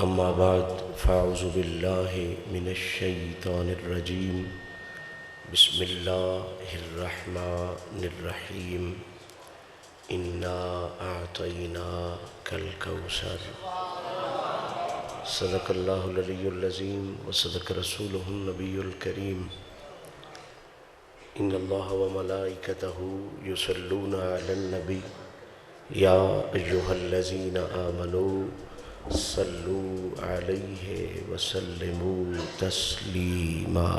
أما بعد فأعوذ بالله من الشيطان الرجيم بسم الله الرحمن الرحيم إنا أعطيناك الكوثر صدق الله العلي العظيم وصدق رسوله النبي الكريم إن الله وملائكته يصلون على النبي يا أيها الذين آمنوا صلوا عليه وسلموا تسليما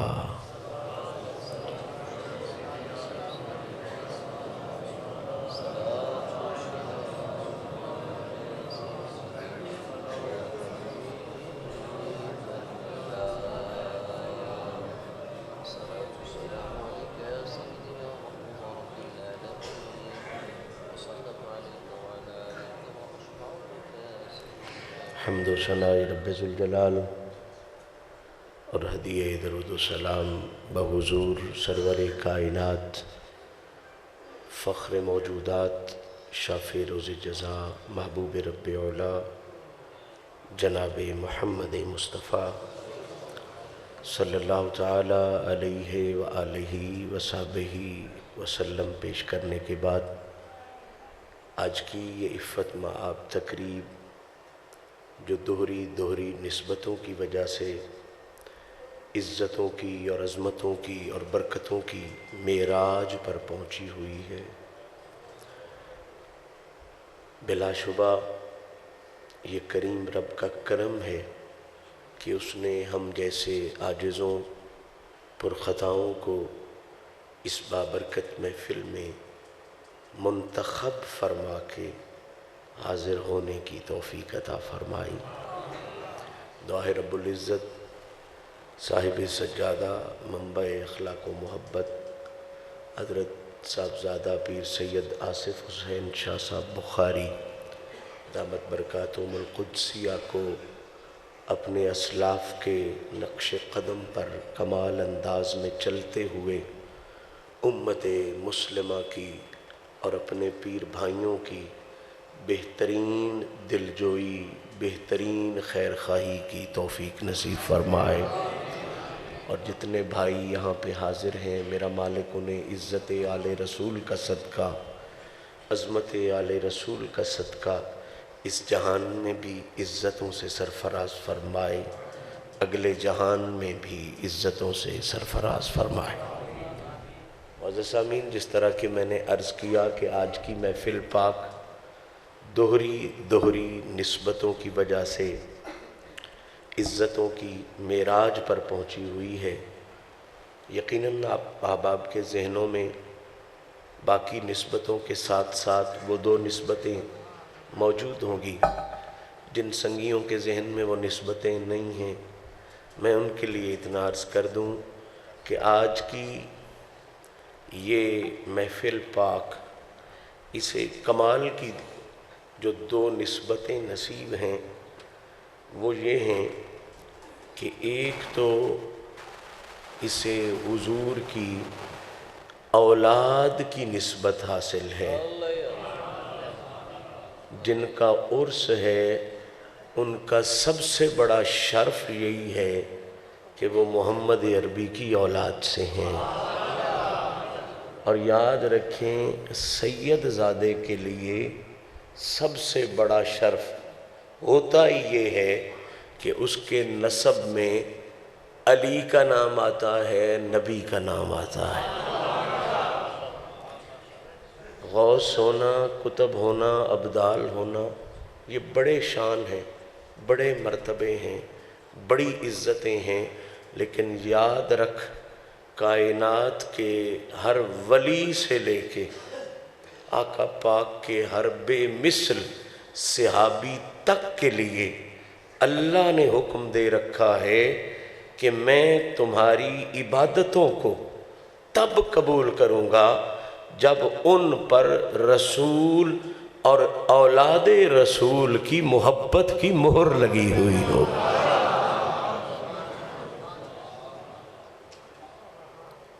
حمد و ثنا رب ذوالجلال اور ہدیہ درود و سلام بحضور سرور کائنات فخر موجودات شافع روز جزا محبوب رب اولا جناب محمد مصطفیٰ صلی اللہ تعالی علیہ وآلہ وصحبہ وسلم پیش کرنے کے بعد آج کی یہ عفت مآب تقریب جو دوہری نسبتوں کی وجہ سے عزتوں کی اور عظمتوں کی اور برکتوں کی معراج پر پہنچی ہوئی ہے، بلا شبہ یہ کریم رب کا کرم ہے کہ اس نے ہم جیسے عاجزوں پرخطاؤں کو اس بابرکت محفل میں منتخب فرما کے حاضر ہونے کی توفیق عطا فرمائی۔ دعا ہے رب العزت صاحب سجادہ منبع اخلاق و محبت حضرت صاحبزادہ پیر سید آصف حسین شاہ صاحب بخاری دامت برکاتہم القدسیہ کو اپنے اسلاف کے نقش قدم پر کمال انداز میں چلتے ہوئے امت مسلمہ کی اور اپنے پیر بھائیوں کی بہترین دلجوئی بہترین خیر خواہی کی توفیق نصیب فرمائے، اور جتنے بھائی یہاں پہ حاضر ہیں میرا مالک انہیں عزت آل رسول کا صدقہ عظمت آل رسول کا صدقہ اس جہان میں بھی عزتوں سے سرفراز فرمائے، اگلے جہان میں بھی عزتوں سے سرفراز فرمائے۔ معزز سامعین، جس طرح کہ میں نے عرض کیا کہ آج کی محفل پاک دوہری نسبتوں کی وجہ سے عزتوں کی معراج پر پہنچی ہوئی ہے، یقیناً آپ احباب کے ذہنوں میں باقی نسبتوں کے ساتھ ساتھ وہ دو نسبتیں موجود ہوں گی جن سنگیوں کے ذہن میں وہ نسبتیں نہیں ہیں۔ میں ان کے لیے اتنا عرض کر دوں کہ آج کی یہ محفل پاک اسے کمال کی جو دو نسبتیں نصیب ہیں وہ یہ ہیں کہ ایک تو اسے حضور کی اولاد کی نسبت حاصل ہے، جن کا عرس ہے ان کا سب سے بڑا شرف یہی ہے کہ وہ محمد عربی کی اولاد سے ہیں، اور یاد رکھیں سید زادے کے لیے سب سے بڑا شرف ہوتا ہی یہ ہے کہ اس کے نسب میں علی کا نام آتا ہے، نبی کا نام آتا ہے۔ غوث ہونا، قطب ہونا، ابدال ہونا یہ بڑے شان ہیں، بڑے مرتبے ہیں، بڑی عزتیں ہیں، لیکن یاد رکھ کائنات کے ہر ولی سے لے کے آقا پاک کے ہر بے مثل صحابی تک کے لیے اللہ نے حکم دے رکھا ہے کہ میں تمہاری عبادتوں کو تب قبول کروں گا جب ان پر رسول اور اولاد رسول کی محبت کی مہر لگی ہوئی ہو۔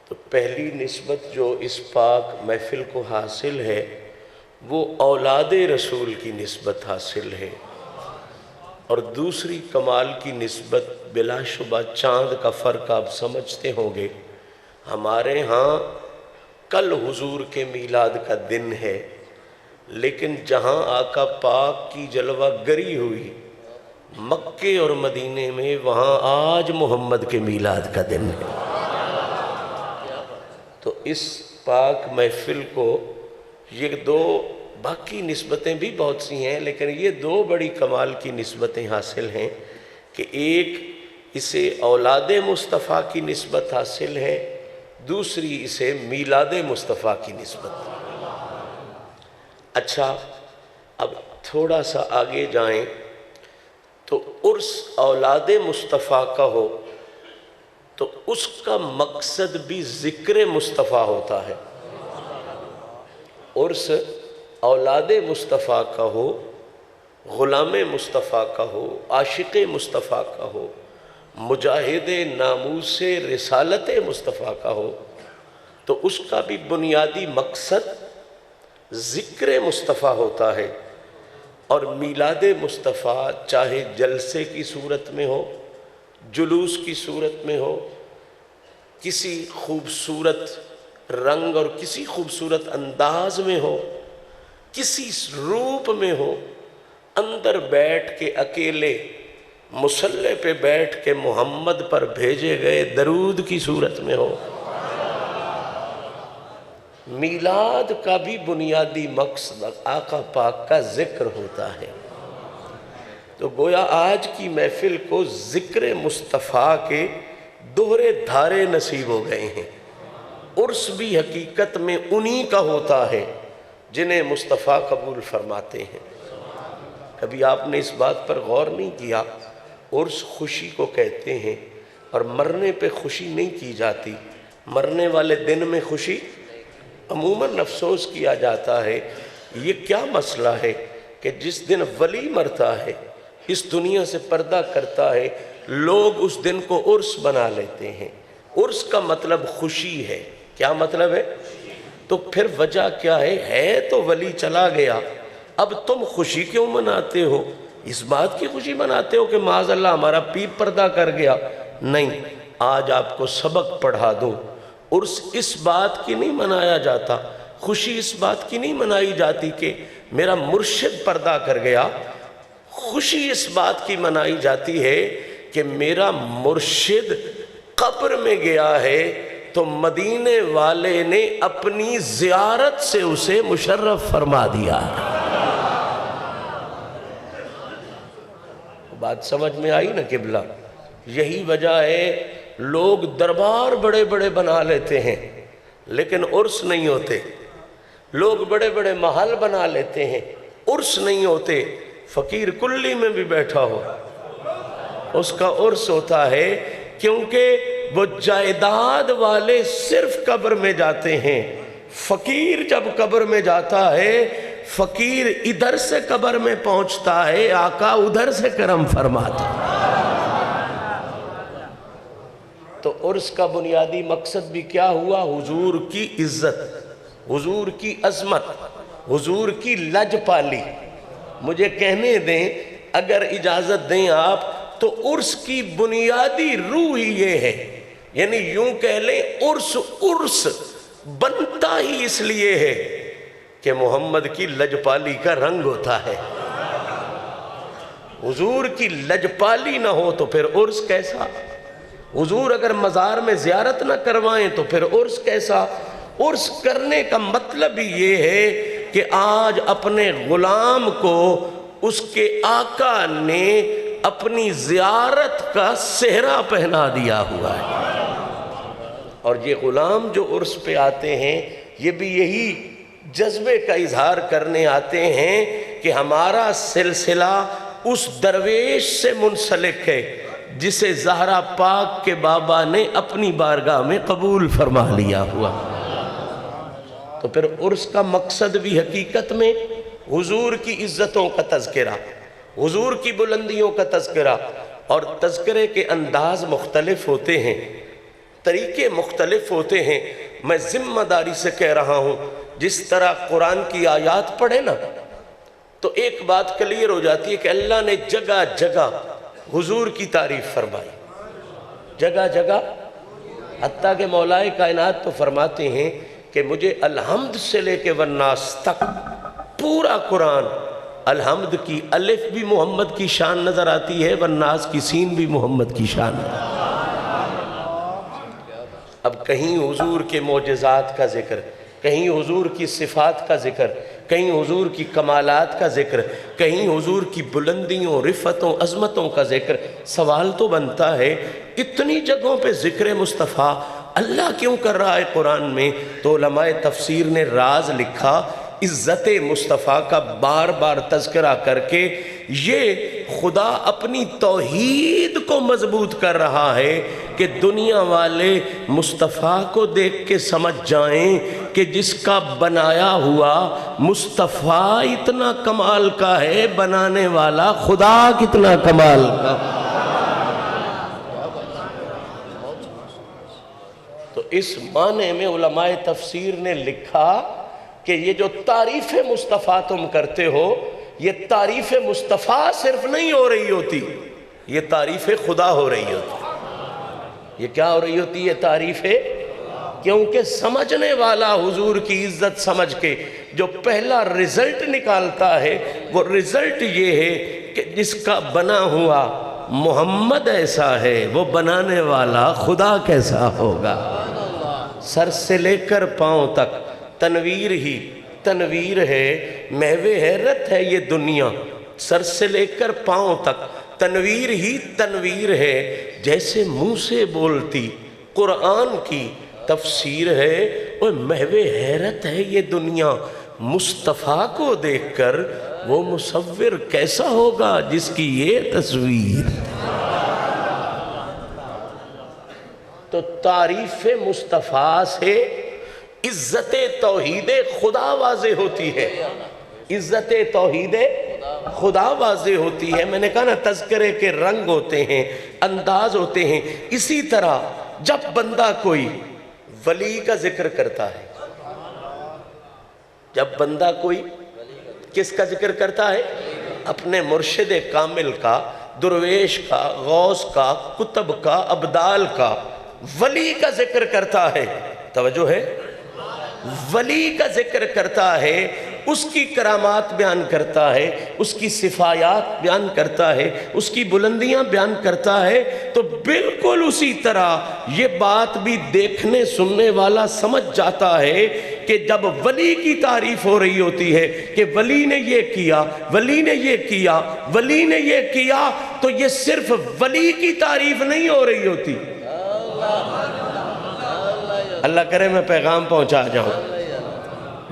تو پہلی نسبت جو اس پاک محفل کو حاصل ہے وہ اولاد رسول کی نسبت حاصل ہے۔ اور دوسری کمال کی نسبت بلا شبہ چاند کا فرق آپ سمجھتے ہوں گے۔ ہمارے ہاں کل حضور کے میلاد کا دن ہے، لیکن جہاں آقا پاک کی جلوہ گری ہوئی مکے اور مدینے میں، وہاں آج محمد کے میلاد کا دن ہے۔ تو اس پاک محفل کو یہ دو، باقی نسبتیں بھی بہت سی ہیں، لیکن یہ دو بڑی کمال کی نسبتیں حاصل ہیں کہ ایک اسے اولاد مصطفیٰ کی نسبت حاصل ہے، دوسری اسے میلاد مصطفیٰ کی نسبت۔ اچھا، اب تھوڑا سا آگے جائیں تو عرس اولاد مصطفیٰ کا ہو تو اس کا مقصد بھی ذکر مصطفیٰ ہوتا ہے۔ عرس اولاد مصطفیٰ کا ہو، غلام مصطفیٰ کا ہو، عاشق مصطفیٰ کا ہو، مجاہد ناموس رسالت مصطفیٰ کا ہو، تو اس کا بھی بنیادی مقصد ذکر مصطفیٰ ہوتا ہے۔ اور میلاد مصطفیٰ چاہے جلسے کی صورت میں ہو، جلوس کی صورت میں ہو، کسی خوبصورت رنگ اور کسی خوبصورت انداز میں ہو، کسی روپ میں ہو، اندر بیٹھ کے اکیلے مصلی پہ بیٹھ کے محمد پر بھیجے گئے درود کی صورت میں ہو، میلاد کا بھی بنیادی مقصد آقا پاک کا ذکر ہوتا ہے۔ تو گویا آج کی محفل کو ذکر مصطفیٰ کے دوہرے دھارے نصیب ہو گئے ہیں۔ عرس بھی حقیقت میں انہی کا ہوتا ہے جنہیں مصطفیٰ قبول فرماتے ہیں۔ کبھی آپ نے اس بات پر غور نہیں کیا؟ عرس خوشی کو کہتے ہیں اور مرنے پہ خوشی نہیں کی جاتی، مرنے والے دن میں خوشی عموماً افسوس کیا جاتا ہے۔ یہ کیا مسئلہ ہے کہ جس دن ولی مرتا ہے، اس دنیا سے پردہ کرتا ہے، لوگ اس دن کو عرس بنا لیتے ہیں۔ عرس کا مطلب خوشی ہے۔ کیا مطلب ہے؟ تو پھر وجہ کیا ہے تو ولی چلا گیا، اب تم خوشی کیوں مناتے ہو؟ اس بات کی خوشی مناتے ہو کہ معاذ اللہ ہمارا پیر پردہ کر گیا؟ نہیں، آج آپ کو سبق پڑھا دوں، عرس اس بات کی نہیں منایا جاتا، خوشی اس بات کی نہیں منائی جاتی کہ میرا مرشد پردہ کر گیا، خوشی اس بات کی منائی جاتی ہے کہ میرا مرشد قبر میں گیا ہے تو مدینے والے نے اپنی زیارت سے اسے مشرف فرما دیا۔ بات سمجھ میں آئی نا قبلہ؟ یہی وجہ ہے لوگ دربار بڑے بڑے بنا لیتے ہیں لیکن عرس نہیں ہوتے، لوگ بڑے بڑے محل بنا لیتے ہیں، عرس نہیں ہوتے۔ فقیر کلی میں بھی بیٹھا ہو اس کا عرس ہوتا ہے، کیونکہ وہ جائیداد والے صرف قبر میں جاتے ہیں، فقیر جب قبر میں جاتا ہے، فقیر ادھر سے قبر میں پہنچتا ہے، آقا ادھر سے کرم فرماتا ہے۔ تو عرس کا بنیادی مقصد بھی کیا ہوا؟ حضور کی عزت، حضور کی عظمت، حضور کی لج پالی۔ مجھے کہنے دیں، اگر اجازت دیں آپ، تو عرس کی بنیادی روح ہی یہ ہے، یعنی یوں کہہ لیں عرس عرس بنتا ہی اس لیے ہے کہ محمد کی لجپالی کا رنگ ہوتا ہے۔ حضور کی لجپالی نہ ہو تو پھر عرس کیسا؟ حضور اگر مزار میں زیارت نہ کروائیں تو پھر عرس کیسا؟ عرس کرنے کا مطلب ہی یہ ہے کہ آج اپنے غلام کو اس کے آقا نے اپنی زیارت کا صحرا پہنا دیا ہوا ہے۔ اور یہ غلام جو عرس پہ آتے ہیں، یہ بھی یہی جذبے کا اظہار کرنے آتے ہیں کہ ہمارا سلسلہ اس درویش سے منسلک ہے جسے زہرا پاک کے بابا نے اپنی بارگاہ میں قبول فرما لیا ہوا۔ تو پھر عرس کا مقصد بھی حقیقت میں حضور کی عزتوں کا تذکرہ، حضور کی بلندیوں کا تذکرہ، اور تذکرے کے انداز مختلف ہوتے ہیں، طریقے مختلف ہوتے ہیں۔ میں ذمہ داری سے کہہ رہا ہوں، جس طرح قرآن کی آیات پڑھے نا تو ایک بات کلیئر ہو جاتی ہے کہ اللہ نے جگہ جگہ حضور کی تعریف فرمائی، جگہ جگہ، حتیٰ کہ مولائے کائنات تو فرماتے ہیں کہ مجھے الحمد سے لے کے والناس تک پورا قرآن، الحمد کی الف بھی محمد کی شان نظر آتی ہے، والناس کی سین بھی محمد کی شان ہے۔ اب کہیں حضور کے معجزات کا ذکر، کہیں حضور کی صفات کا ذکر، کہیں حضور کی کمالات کا ذکر، کہیں حضور کی بلندیوں، رفتوں، عظمتوں کا ذکر، سوال تو بنتا ہے اتنی جگہوں پہ ذکر مصطفیٰ اللہ کیوں کر رہا ہے قرآن میں؟ تو علماء تفسیر نے راز لکھا، عزت مصطفیٰ کا بار بار تذکرہ کر کے یہ خدا اپنی توحید کو مضبوط کر رہا ہے کہ دنیا والے مصطفیٰ کو دیکھ کے سمجھ جائیں کہ جس کا بنایا ہوا مصطفیٰ اتنا کمال کا ہے، بنانے والا خدا کتنا کمال کا۔ تو اس معنی میں علماء تفسیر نے لکھا کہ یہ جو تعریف مصطفیٰ تم کرتے ہو، یہ تعریف مصطفیٰ صرف نہیں ہو رہی ہوتی، یہ تعریف خدا ہو رہی ہوتی۔ یہ کیا ہو رہی ہوتی ہے؟ تعریف، کیونکہ سمجھنے والا حضور کی عزت سمجھ کے جو پہلا رزلٹ نکالتا ہے وہ رزلٹ یہ ہے کہ جس کا بنا ہوا محمد ایسا ہے، وہ بنانے والا خدا کیسا ہوگا۔ سر سے لے کر پاؤں تک تنویر ہی تنویر ہے، محو حیرت ہے یہ دنیا، سر سے لے کر پاؤں تک تنویر ہی تنویر ہے، جیسے منہ سے بولتی قرآن کی تفسیر ہے، اور محو حیرت ہے یہ دنیا۔ مصطفیٰ کو دیکھ کر وہ مصور کیسا ہوگا جس کی یہ تصویر۔ تو تعریف مصطفیٰ سے عزت توحید خدا واضح ہوتی ہے، عزت توحید خدا واضح ہوتی ہے۔ میں نے کہا نا تذکرے کے رنگ ہوتے ہیں، انداز ہوتے ہیں۔ اسی طرح جب بندہ کوئی ولی کا ذکر کرتا ہے، جب بندہ کوئی کس کا ذکر کرتا ہے؟ اپنے مرشد کامل کا، درویش کا، غوث کا، کتب کا، ابدال کا، ولی کا ذکر کرتا ہے، توجہ ہے، ولی کا ذکر کرتا ہے، اس کی کرامات بیان کرتا ہے، اس کی صفایات بیان کرتا ہے، اس کی بلندیاں بیان کرتا ہے، تو بالکل اسی طرح یہ بات بھی دیکھنے سننے والا سمجھ جاتا ہے کہ جب ولی کی تعریف ہو رہی ہوتی ہے کہ ولی نے یہ کیا، ولی نے یہ کیا، ولی نے یہ کیا، تو یہ صرف ولی کی تعریف نہیں ہو رہی ہوتی۔ اللہ کرے میں پیغام پہنچا جاؤں۔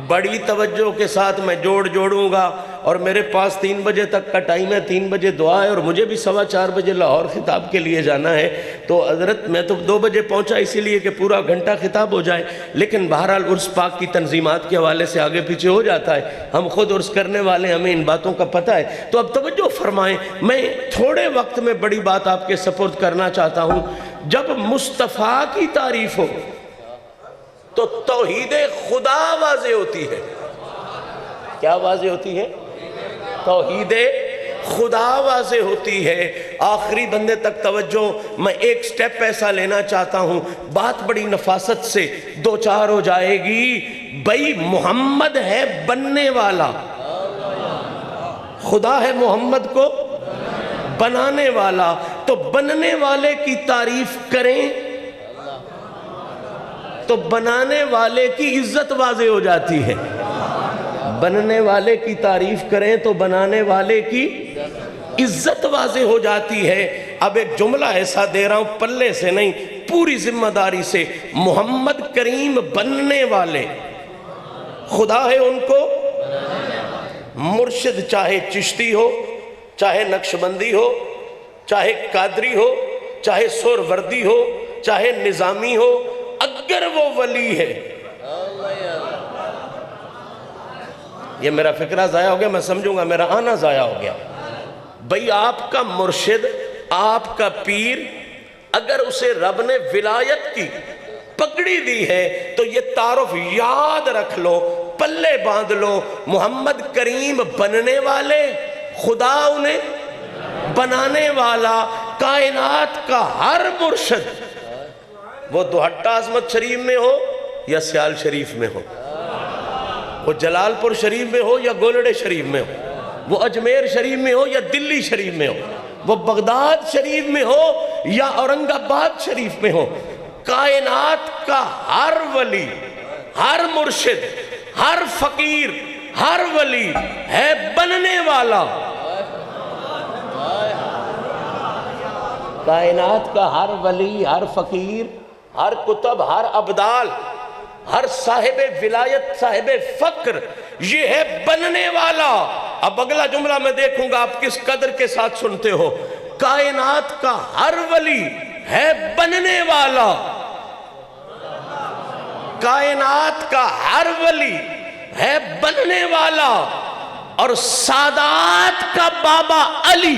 بڑی توجہ کے ساتھ میں جوڑوں گا، اور میرے پاس 3 بجے تک کا ٹائم ہے، 3 بجے دعا ہے، اور مجھے بھی 4:15 بجے لاہور خطاب کے لیے جانا ہے۔ تو حضرت میں تو 2 بجے پہنچا اسی لیے کہ پورا گھنٹہ خطاب ہو جائے، لیکن بہرحال عرس پاک کی تنظیمات کے حوالے سے آگے پیچھے ہو جاتا ہے، ہم خود عرس کرنے والے، ہمیں ان باتوں کا پتہ ہے۔ تو اب توجہ فرمائیں، میں تھوڑے وقت میں بڑی بات آپ کے سپرد کرنا چاہتا ہوں۔ جب مصطفیٰ کی تعریف ہو تو توحید خدا واضح ہوتی ہے۔ کیا واضح ہوتی ہے؟ توحید خدا واضح ہوتی ہے۔ آخری بندے تک توجہ، میں ایک سٹیپ ایسا لینا چاہتا ہوں، بات بڑی نفاست سے 2-4 ہو جائے گی۔ بھئی محمد ہے بننے والا، خدا ہے محمد کو بنانے والا، تو بننے والے کی تعریف کریں تو بنانے والے کی عزت واضح ہو جاتی ہے۔ بننے والے کی تعریف کریں تو بنانے والے کی عزت واضح ہو جاتی ہے۔ اب ایک جملہ ایسا دے رہا ہوں، پلے سے نہیں، پوری ذمہ داری سے، محمد کریم بننے والے، خدا ہے ان کو مرشد، چاہے چشتی ہو، چاہے نقشبندی ہو، چاہے قادری ہو، چاہے سہروردی ہو، چاہے نظامی ہو، اگر وہ ولی ہے۔ یہ میرا فکرہ ضائع ہو گیا، میں سمجھوں گا میرا آنا ضائع ہو گیا۔ بھئی آپ کا مرشد، آپ کا پیر، اگر اسے رب نے ولایت کی پگڑی دی ہے تو یہ تعارف یاد رکھ لو، پلے باندھ لو، محمد کریم بننے والے، خدا انہیں بنانے والا، کائنات کا ہر مرشد، وہ دوہٹہ عظمت شریف میں ہو یا سیال شریف میں ہو، وہ جلال پور شریف میں ہو یا گولڑے شریف میں ہو، وہ اجمیر شریف میں ہو یا دلی شریف میں ہو، وہ بغداد شریف میں ہو یا اورنگ آباد شریف میں ہو، کائنات کا ہر ولی، ہر مرشد، ہر فقیر، ہر ولی ہے بننے والا۔ کائنات کا ہر ولی، ہر فقیر، ہر کتب، ہر ابدال، ہر صاحب ولایت، صاحب فقر، یہ ہے بننے والا۔ اب اگلا جملہ میں دیکھوں گا آپ کس قدر کے ساتھ سنتے ہو۔ کائنات کا ہر ولی ہے بننے والا، کائنات کا ہر ولی ہے بننے والا، اور سادات کا بابا علی،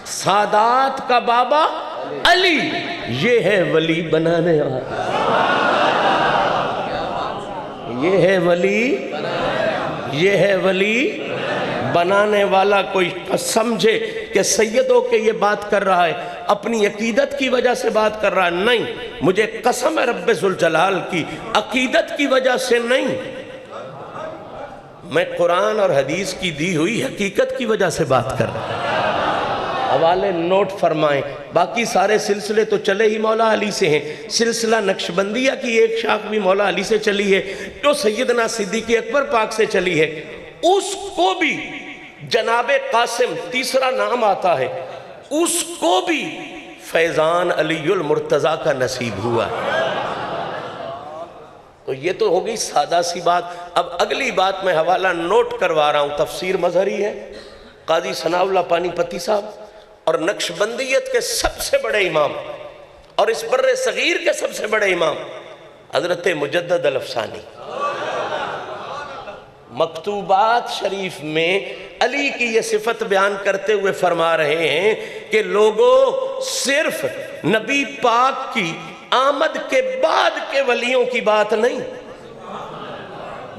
سادات کا بابا علی، یہ ہے ولی بنانے والا، یہ ہے ولی، یہ ہے ولی بنانے والا۔ کوئی سمجھے کہ سیدوں کے یہ بات کر رہا ہے اپنی عقیدت کی وجہ سے بات کر رہا ہے؟ نہیں، مجھے قسم ہے رب ذوالجلال کی، عقیدت کی وجہ سے نہیں، میں قرآن اور حدیث کی دی ہوئی حقیقت کی وجہ سے بات کر رہا ہوں۔ حوالے نوٹ فرمائیں، باقی سارے سلسلے تو چلے ہی مولا علی سے ہیں، سلسلہ نقشبندیہ کی ایک شاخ بھی مولا علی سے چلی ہے، جو سیدنا صدیق اکبر پاک سے چلی ہے، اس کو بھی جناب قاسم تیسرا نام آتا ہے، اس کو بھی فیضان علی المرتضیٰ کا نصیب ہوا ہے۔ تو یہ تو ہوگی سادہ سی بات۔ اب اگلی بات میں حوالہ نوٹ کروا رہا ہوں، تفسیر مظہری ہے، قاضی ثناء اللہ پانی پتی صاحب، اور نقشبندیت کے سب سے بڑے امام اور اس بر صغیر کے سب سے بڑے امام حضرت مجدد الافسانی، مکتوبات شریف میں علی کی یہ صفت بیان کرتے ہوئے فرما رہے ہیں کہ لوگوں صرف نبی پاک کی آمد کے بعد کے ولیوں کی بات نہیں۔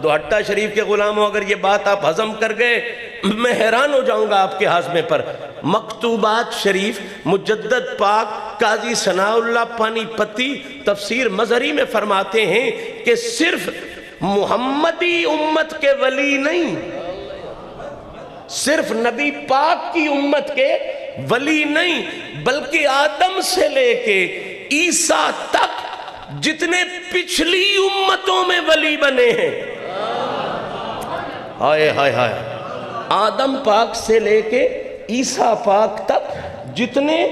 دوہٹہ شریف کے غلاموں، اگر یہ بات آپ ہضم کر گئے میں حیران ہو جاؤں گا آپ کے ہاضمے پر۔ مکتوبات شریف مجدد پاک قاضی ثناء اللہ پانی پتی تفسیر مظہری میں فرماتے ہیں کہ صرف محمدی امت کے ولی نہیں، صرف نبی پاک کی امت کے ولی نہیں، بلکہ آدم سے لے کے عیسیٰ تک جتنے پچھلی امتوں میں ولی بنے ہیں، ہائے ہائے ہائے، آدم پاک سے لے کے عیسیٰ پاک تک جتنے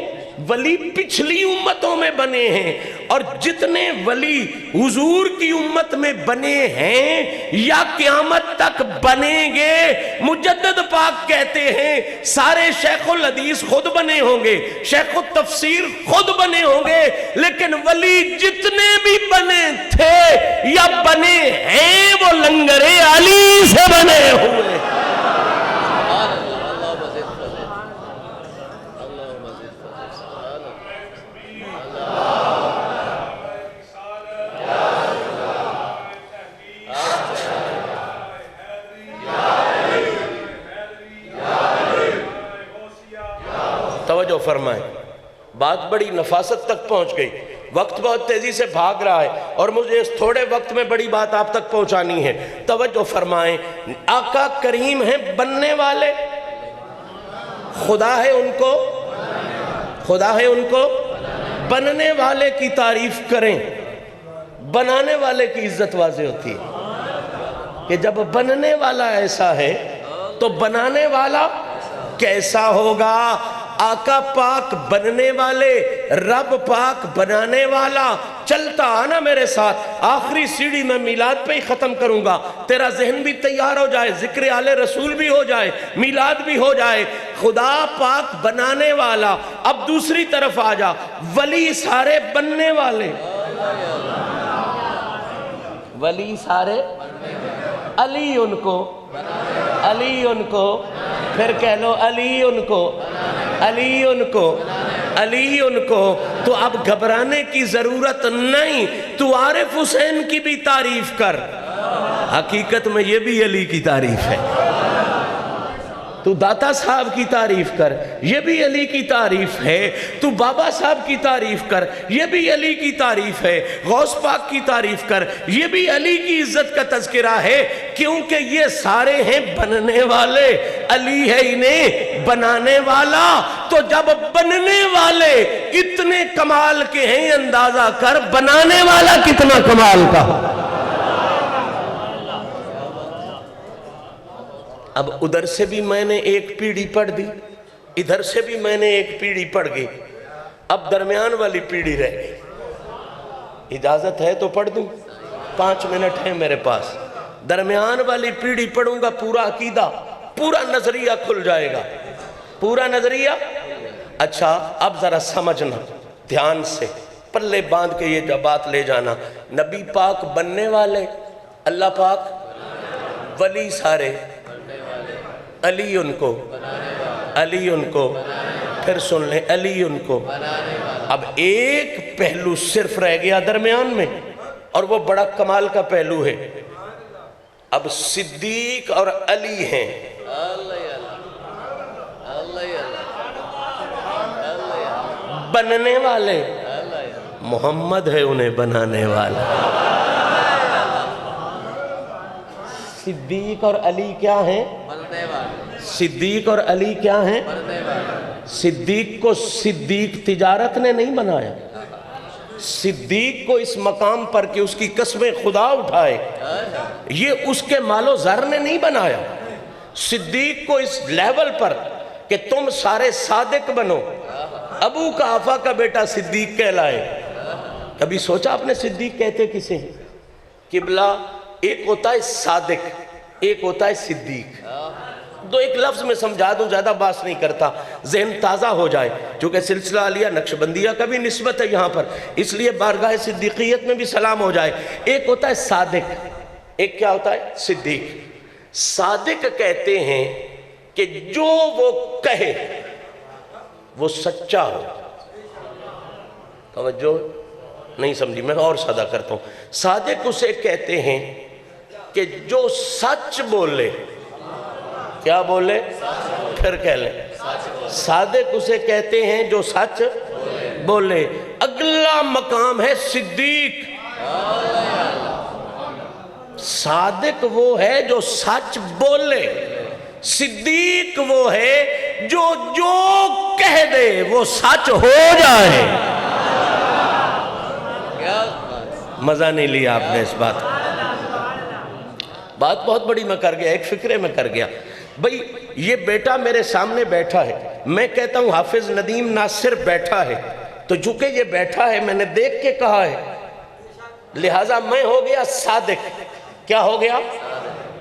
ولی پچھلی امتوں میں بنے ہیں، اور جتنے ولی حضور کی امت میں بنے ہیں یا قیامت تک بنیں گے، مجدد پاک کہتے ہیں سارے شیخ الحدیث خود بنے ہوں گے، شیخ التفسیر خود بنے ہوں گے، لیکن ولی جتنے بھی بنے تھے یا بنے ہیں وہ لنگر علی سے بنے ہوئے۔ توجہ فرمائیں، بات بڑی نفاست تک پہنچ گئی، وقت بہت تیزی سے بھاگ رہا ہے اور مجھے اس تھوڑے وقت میں بڑی بات آپ تک پہنچانی ہے۔ توجہ فرمائیں، آقا کریم ہیں بننے والے، خدا ہے ان کو، خدا ہے ان کو بننے والے کی تعریف کریں، بنانے والے کی عزت واضح ہوتی ہے کہ جب بننے والا ایسا ہے تو بنانے والا کیسا ہوگا۔ آقا پاک بننے والے، رب پاک بنانے والا۔ چلتا آنا میرے ساتھ، آخری سیڑھی میں میلاد پہ ہی ختم کروں گا، تیرا ذہن بھی تیار ہو جائے، ذکر آل رسول بھی ہو جائے، میلاد بھی ہو جائے۔ خدا پاک بنانے والا، اب دوسری طرف آ جا، ولی سارے بننے والے، ولی سارے، علی ان کو، علی ان کو، پھر کہہ لو علی ان کو، علی ان کو، علی ان کو، تو اب گھبرانے کی ضرورت نہیں، تو عارف حسین کی بھی تعریف کر، حقیقت میں یہ بھی علی کی تعریف ہے۔ تو داتا صاحب کی تعریف کر، یہ بھی علی کی تعریف ہے۔ تو بابا صاحب کی تعریف کر، یہ بھی علی کی تعریف ہے۔ غوث پاک کی تعریف کر، یہ بھی علی کی عزت کا تذکرہ ہے، کیونکہ یہ سارے ہیں بننے والے، علی ہے انہیں بنانے والا۔ تو جب بننے والے اتنے کمال کے ہیں، اندازہ کر بنانے والا کتنا کمال کا۔ اب ادھر سے بھی میں نے ایک پیڑھی پڑھ دی، ادھر سے بھی میں نے ایک پیڑھی پڑھ گئی، اب درمیان والی پیڑھی رہ گئی۔ اجازت ہے تو پڑھ دوں؟ 5 منٹ ہیں میرے پاس۔ درمیان والی پیڑھی پڑھوں گا، پورا عقیدہ، پورا نظریہ کھل جائے گا، پورا نظریہ۔ اچھا اب ذرا سمجھنا دھیان سے، پلے باندھ کے یہ بات لے جانا۔ نبی پاک بننے والے، اللہ پاک ولی سارے، علی ان کو، علی ان کو، پھر سن لیں علی ان کو۔ اب ایک پہلو صرف رہ گیا درمیان میں، اور وہ بڑا کمال کا پہلو ہے۔ اب صدیق اور علی ہیں، بننے والے، محمد ہے انہیں بنانے والا۔ صدیق اور علی کیا ہیں؟ صدیق اور علی کیا ہیں؟ صدیق کو صدیق تجارت نے نہیں بنایا، صدیق کو اس مقام پر کہ اس کی قسمیں خدا اٹھائے، یہ اس کے مال و زر نے نہیں بنایا۔ صدیق کو اس لیول پر کہ تم سارے صادق بنو، ابو قحافہ کا بیٹا صدیق کہلائے۔ کبھی سوچا آپ نے صدیق کہتے کسے ہیں؟ قبلہ ایک ہوتا ہے صادق، ایک ہوتا ہے صدیق۔ دو ایک لفظ میں سمجھا دوں، زیادہ باس نہیں کرتا، ذہن تازہ ہو جائے، چونکہ سلسلہ علیہ نقشبندیہ کا بھی نسبت ہے یہاں پر، اس لیے بارگاہ صدیقیت میں بھی سلام ہو جائے۔ ایک ہوتا ہے صادق، ایک کیا ہوتا ہے؟ صدیق۔ صادق کہتے ہیں کہ جو وہ کہے وہ سچا ہو۔ توجہ نہیں سمجھی، میں اور سادہ کرتا ہوں۔ صادق اسے کہتے ہیں کہ جو سچ بولے، کیا بولے؟ پھر کہہ لیں، صادق اسے کہتے ہیں جو سچ بولے۔ اگلا مقام ہے صدیق۔ صادق وہ ہے جو سچ بولے، صدیق وہ ہے جو کہہ دے وہ سچ ہو جائے۔ مزہ نہیں لیا آپ نے اس بات کو، بات بہت بڑی میں کر گیا، ایک فکرے میں کر گیا۔ بھئی یہ بیٹا میرے سامنے بیٹھا ہے، میں کہتا ہوں حافظ ندیم ناصر بیٹھا ہے، تو چونکہ یہ بیٹھا ہے میں نے دیکھ کے کہا ہے، لہٰذا میں ہو گیا صادق۔ کیا ہو گیا؟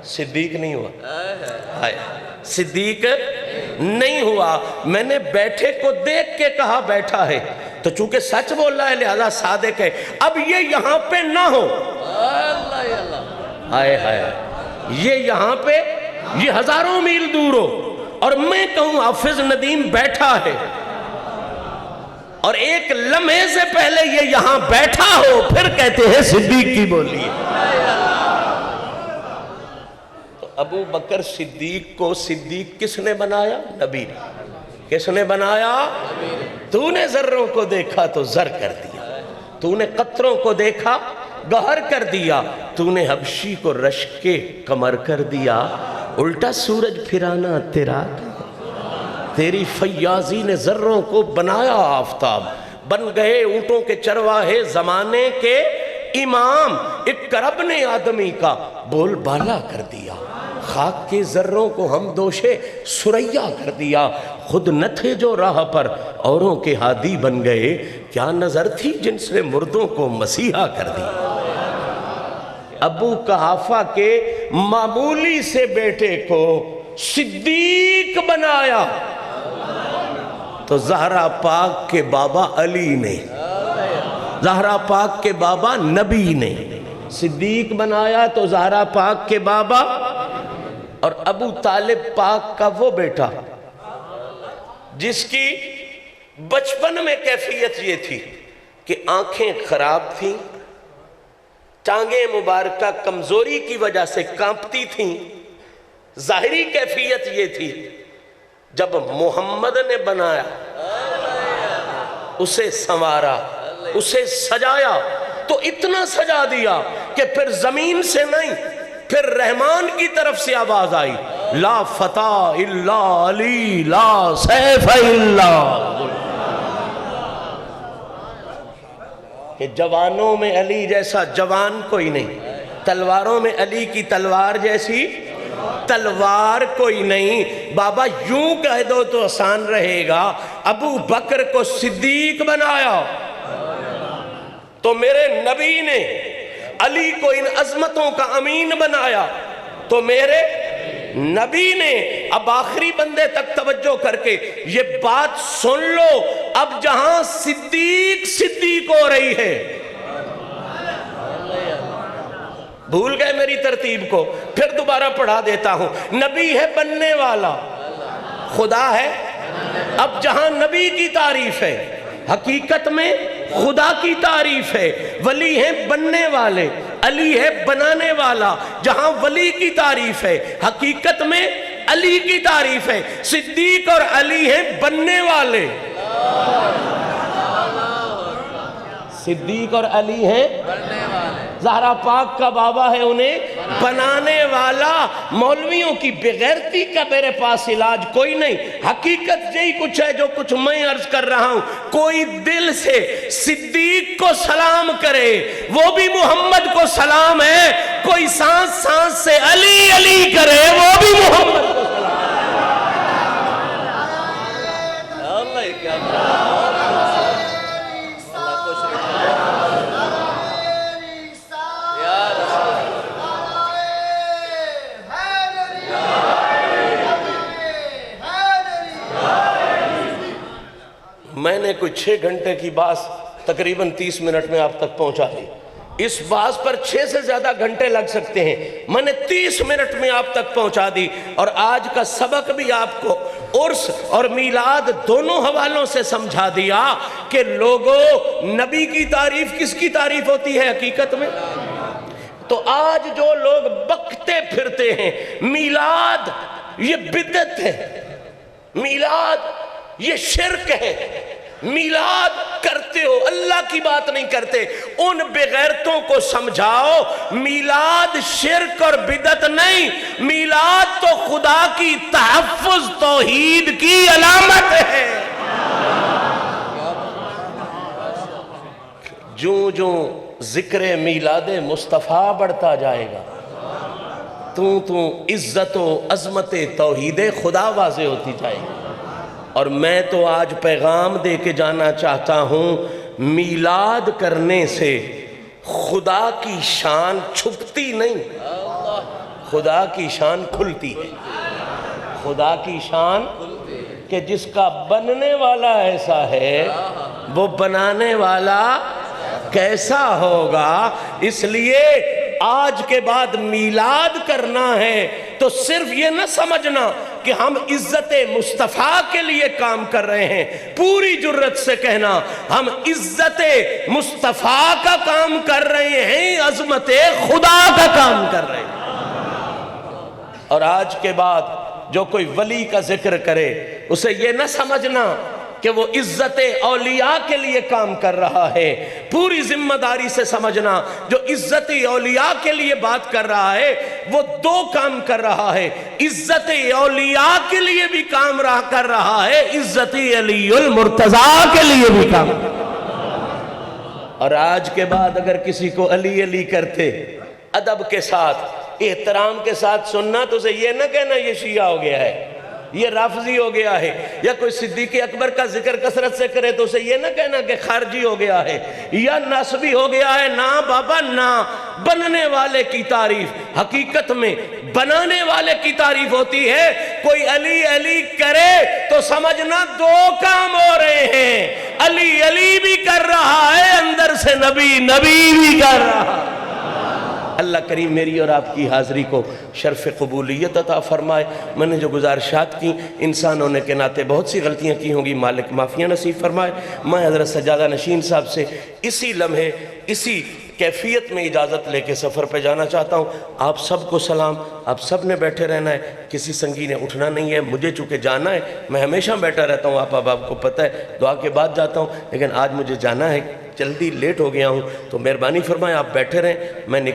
صدیق نہیں ہوا، صدیق نہیں ہوا، میں نے بیٹھے کو دیکھ کے کہا بیٹھا ہے، تو چونکہ سچ بول رہا ہے لہذا صادق ہے۔ اب یہ یہاں پہ نہ ہو، ہائے ہائے، یہ یہاں پہ، یہ ہزاروں میل دور ہو، اور میں کہوں حافظ ندیم بیٹھا ہے، اور ایک لمحے سے پہلے یہ یہاں بیٹھا ہو، پھر کہتے ہیں صدیق کی بولی ہے۔ تو ابو بکر صدیق کو صدیق کس نے بنایا؟ نبی نے۔ کس نے بنایا؟ تو نے ذروں کو دیکھا تو زر کر دیا، تو نے قطروں کو دیکھا گہر کر دیا، تو نے حبشی کو رشک کمر کر دیا، الٹا سورج پھرانا تیرا، تیری فیاضی نے ذروں کو بنایا آفتاب، بن گئے اونٹوں کے چرواہے زمانے کے امام، ایک کرب نے آدمی کا بول بالا کر دیا، خاک کے ذروں کو ہم دوشے سریا کر دیا، خود نہ تھے جو راہ پر اوروں کے ہادی بن گئے، کیا نظر تھی جن سے مردوں کو مسیحا کر دیا۔ ابو قحافہ کے معمولی سے بیٹے کو صدیق بنایا، تو زہرا پاک کے بابا علی نے، زہرا پاک کے بابا نبی نے صدیق بنایا، تو زہرا پاک کے بابا، اور ابو طالب پاک کا وہ بیٹا جس کی بچپن میں کیفیت یہ تھی کہ آنکھیں خراب تھیں، ٹانگیں مبارکہ کمزوری کی وجہ سے کانپتی تھیں۔ ظاہری کیفیت یہ تھی، جب محمد نے بنایا، اسے سنوارا، اسے سجایا تو اتنا سجا دیا کہ پھر زمین سے نہیں، پھر رحمان کی طرف سے آواز آئی، لا فتح الا علی لا سیف الا، کہ جوانوں میں علی جیسا جوان کوئی نہیں، تلواروں میں علی کی تلوار جیسی تلوار کوئی نہیں۔ بابا یوں کہہ دو تو آسان رہے گا، ابو بکر کو صدیق بنایا تو میرے نبی نے علی کو ان عظمتوں کا امین بنایا تو میرے نبی نے۔ اب آخری بندے تک توجہ کر کے یہ بات سن لو، اب جہاں صدیق صدیق ہو رہی ہے، بھول گئے میری ترتیب کو، پھر دوبارہ پڑھا دیتا ہوں۔ نبی ہے بننے والا، خدا ہے، اب جہاں نبی کی تعریف ہے، حقیقت میں خدا کی تعریف ہے۔ ولی ہیں بننے والے، علی ہے بنانے والا، جہاں ولی کی تعریف ہے، حقیقت میں علی کی تعریف ہے۔ صدیق اور علی ہیں بننے والے، صدیق اور علی ہیں زہرا پاک کا بابا ہے انہیں بنانے والا۔ مولویوں کی بغیرتی کا میرے پاس علاج کوئی نہیں، حقیقت یہی کچھ ہے جو کچھ میں عرض کر رہا ہوں۔ کوئی دل سے صدیق کو سلام کرے وہ بھی محمد کو سلام ہے، کوئی سانس سانس سے علی علی کرے وہ بھی محمد کو سلام ہے۔ میں نے کوئی 6 گھنٹے کی بات تقریباً 30 منٹ میں آپ تک پہنچا دی، اس بات پر 6 سے زیادہ گھنٹے لگ سکتے ہیں، میں نے 30 منٹ میں آپ تک پہنچا دی۔ اور آج کا سبق بھی آپ کو عرس اور میلاد دونوں حوالوں سے سمجھا دیا کہ لوگوں، نبی کی تعریف کس کی تعریف ہوتی ہے حقیقت میں؟ تو آج جو لوگ بکتے پھرتے ہیں میلاد یہ بدعت ہے، میلاد یہ شرک ہے، میلاد کرتے ہو اللہ کی بات نہیں کرتے، ان بغیرتوں کو سمجھاؤ میلاد شرک اور بدعت نہیں، میلاد تو خدا کی تحفظ توحید کی علامت ہے۔ جو ذکر میلاد مصطفیٰ بڑھتا جائے گا تو عزت و عظمت توحید خدا واضح ہوتی جائے گی۔ اور میں تو آج پیغام دے کے جانا چاہتا ہوں، میلاد کرنے سے خدا کی شان چھپتی نہیں، خدا کی شان کھلتی ہے۔ خدا کی شان کہ جس کا بننے والا ایسا ہے وہ بنانے والا کیسا ہوگا۔ اس لیے آج کے بعد میلاد کرنا ہے تو صرف یہ نہ سمجھنا کہ ہم عزت مصطفیٰ کے لیے کام کر رہے ہیں، پوری جرت سے کہنا ہم عزت مصطفیٰ کا کام کر رہے ہیں، عظمت خدا کا کام کر رہے ہیں۔ اور آج کے بعد جو کوئی ولی کا ذکر کرے اسے یہ نہ سمجھنا کہ وہ عزت اولیاء کے لیے کام کر رہا ہے، پوری ذمہ داری سے سمجھنا جو عزت اولیاء کے لیے بات کر رہا ہے وہ 2 کام کر رہا ہے، عزت اولیاء کے لیے بھی کام کر رہا ہے، عزت علی المرتضیٰ کے لیے بھی کام کر رہا ہے۔ اور آج کے بعد اگر کسی کو علی علی کرتے ادب کے ساتھ احترام کے ساتھ سننا تو اسے یہ نہ کہنا یہ شیعہ ہو گیا ہے، یہ رافضی ہو گیا ہے، یا کوئی صدیق اکبر کا ذکر کثرت سے کرے تو اسے یہ نہ کہنا کہ خارجی ہو گیا ہے یا نسبی ہو گیا ہے۔ نہ بابا نہ، بننے والے کی تعریف حقیقت میں بنانے والے کی تعریف ہوتی ہے۔ کوئی علی علی کرے تو سمجھنا 2 کام ہو رہے ہیں، علی علی بھی کر رہا ہے، اندر سے نبی نبی بھی کر رہا ہے۔ اللہ کریم میری اور آپ کی حاضری کو شرف قبولیت عطا فرمائے۔ میں نے جو گزارشات کی انسان ہونے کے ناطے بہت سی غلطیاں کی ہوں گی، مالک معافیاں نصیب فرمائے۔ میں حضرت سجادہ نشین صاحب سے اسی لمحے اسی کیفیت میں اجازت لے کے سفر پہ جانا چاہتا ہوں۔ آپ سب کو سلام، آپ سب نے بیٹھے رہنا ہے، کسی سنگی نے اٹھنا نہیں ہے۔ مجھے چونکہ جانا ہے، میں ہمیشہ بیٹھا رہتا ہوں، آپ کو پتہ ہے، دعا کے بعد جاتا ہوں، لیکن آج مجھے جانا ہے، جلدی لیٹ ہو گیا ہوں، تو مہربانی فرمائیں آپ بیٹھے رہیں۔ میں